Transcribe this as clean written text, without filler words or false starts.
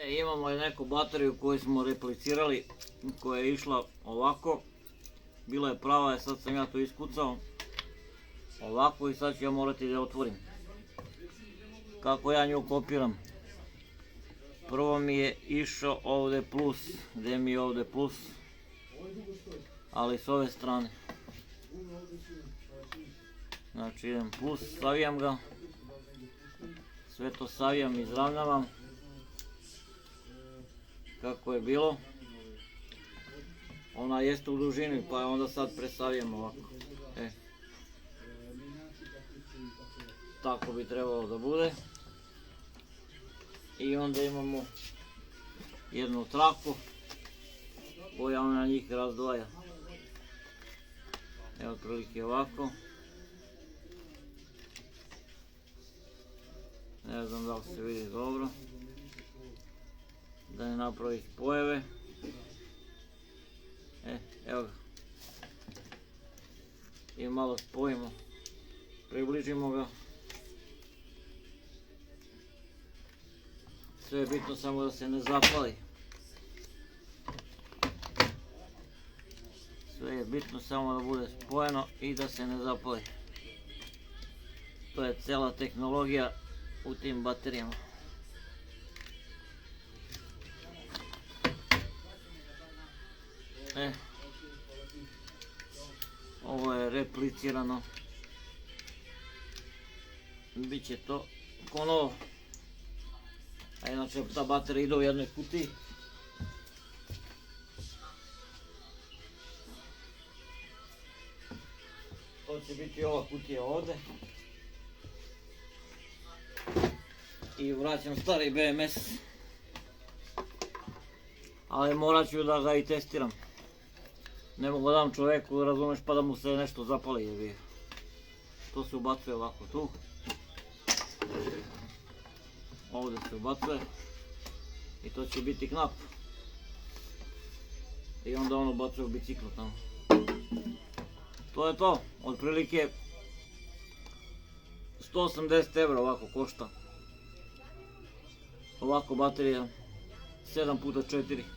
Imamo i neku bateriju koju smo replicirali, koja je išla ovako. Bila je prava, sad sam ja to iskucao ovako i sad ću ja morati da je otvorim. Kako ja nju kopiram? Prvo mi je išao ovdje plus, gdje mi je ovdje plus, ali s ove strane. Znači idem plus, savijam ga, sve to savijam, izravnavam kako je bilo. Ona jeste u dužini pa je onda sad presavijam ovako. Tako bi trebalo da bude. I onda imamo jednu traku koja na njih razdvaja. Evo otprilike ovako. Ne znam da li se vidi dobro. Da ne napravi spojeve. Evo ga. I malo spojimo. Približimo ga. Sve je bitno samo da se ne zapali. Sve je bitno samo da bude spojeno i da se ne zapali. To je cijela tehnologija u tim baterijama. Ovo je replicirano. Biće to ko novo. A inače ta baterija ide u jednoj kutiji. To će biti ova kutija ovdje. I vraćam stari BMS. Ali morat ću da ga i testiram. Ne mogu dam čovjeku, razumeš, pa da mu se nešto zapali. To se ubacuje ovako tu. Ovdje se ubacuje. I to će biti knap. I onda on ubacuje u biciklu tamo. To je to. Otprilike 180 € ovako košta. Ovako baterija 7x4.